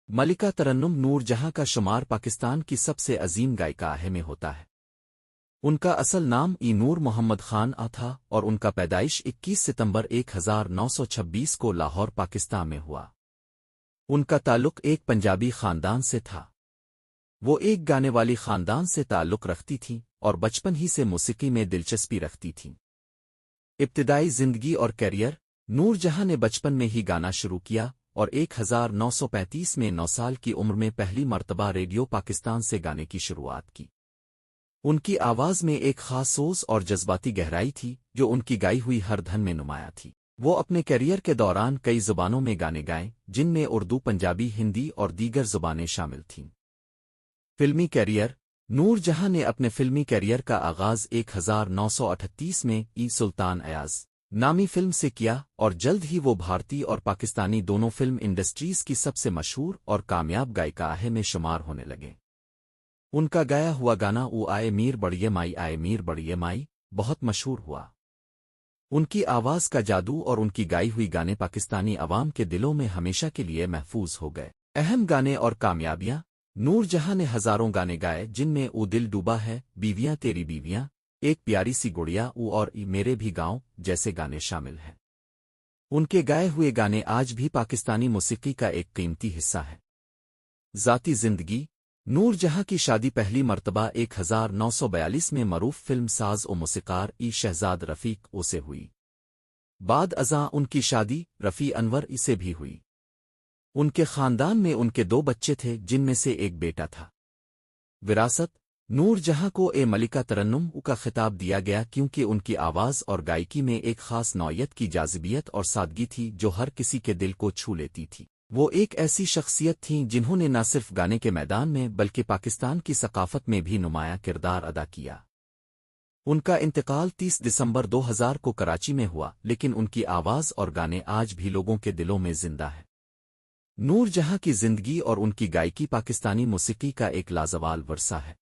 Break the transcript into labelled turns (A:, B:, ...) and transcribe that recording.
A: ملکہ ترنم نور جہاں کا شمار پاکستان کی سب سے عظیم گائیکاہ میں ہوتا ہے۔ ان کا اصل نام نور محمد خان تھا اور ان کا پیدائش 21 ستمبر 1926 کو لاہور پاکستان میں ہوا۔ ان کا تعلق ایک پنجابی خاندان سے تھا۔ وہ ایک گانے والی خاندان سے تعلق رکھتی تھیں اور بچپن ہی سے موسیقی میں دلچسپی رکھتی تھیں۔ ابتدائی زندگی اور کیریئر: نور جہاں نے بچپن میں ہی گانا شروع کیا اور 1935 میں 9 سال کی عمر میں پہلی مرتبہ ریڈیو پاکستان سے گانے کی شروعات کی۔ ان کی آواز میں ایک خاص سوز اور جذباتی گہرائی تھی جو ان کی گائی ہوئی ہر دھن میں نمایاں تھی۔ وہ اپنے کیریئر کے دوران کئی زبانوں میں گانے گائیں جن میں اردو، پنجابی، ہندی اور دیگر زبانیں شامل تھیں۔ فلمی کیریئر: نور جہاں نے اپنے فلمی کیریئر کا آغاز 1938 میں سلطان ایاز نامی فلم سے کیا اور جلد ہی وہ بھارتی اور پاکستانی دونوں فلم انڈسٹریز کی سب سے مشہور اور کامیاب گائیکاہ میں شمار ہونے لگے۔ ان کا گایا ہوا گانا او آئے میر بڑیے مائی آئے میر بڑیے مائی بہت مشہور ہوا۔ ان کی آواز کا جادو اور ان کی گائی ہوئی گانے پاکستانی عوام کے دلوں میں ہمیشہ کے لیے محفوظ ہو گئے۔ اہم گانے اور کامیابیاں: نور جہاں نے ہزاروں گانے گائے جن میں او دل ڈوبا ہے، بیویاں تیری بیویاں، ایک پیاری سی گڑیا اور میرے بھی گاؤں جیسے گانے شامل ہیں۔ ان کے گائے ہوئے گانے آج بھی پاکستانی موسیقی کا ایک قیمتی حصہ ہے۔ ذاتی زندگی: نور جہاں کی شادی پہلی مرتبہ 1942 میں معروف فلم ساز و موسیقار شہزاد رفیق سے ہوئی۔ بعد ازاں ان کی شادی رفیع انور سے بھی ہوئی۔ ان کے خاندان میں ان کے 2 بچے تھے جن میں سے ایک بیٹا تھا۔ وراثت: نور جہاں کو ملکہ ترنم کا خطاب دیا گیا کیونکہ ان کی آواز اور گائیکی میں ایک خاص نوعیت کی جاذبیت اور سادگی تھی جو ہر کسی کے دل کو چھو لیتی تھی۔ وہ ایک ایسی شخصیت تھیں جنہوں نے نہ صرف گانے کے میدان میں بلکہ پاکستان کی ثقافت میں بھی نمایاں کردار ادا کیا۔ ان کا انتقال 30 دسمبر 2000 کو کراچی میں ہوا، لیکن ان کی آواز اور گانے آج بھی لوگوں کے دلوں میں زندہ ہیں۔ نور جہاں کی زندگی اور ان کی گائیکی پاکستانی موسیقی کا ایک لازوال ورثہ ہے۔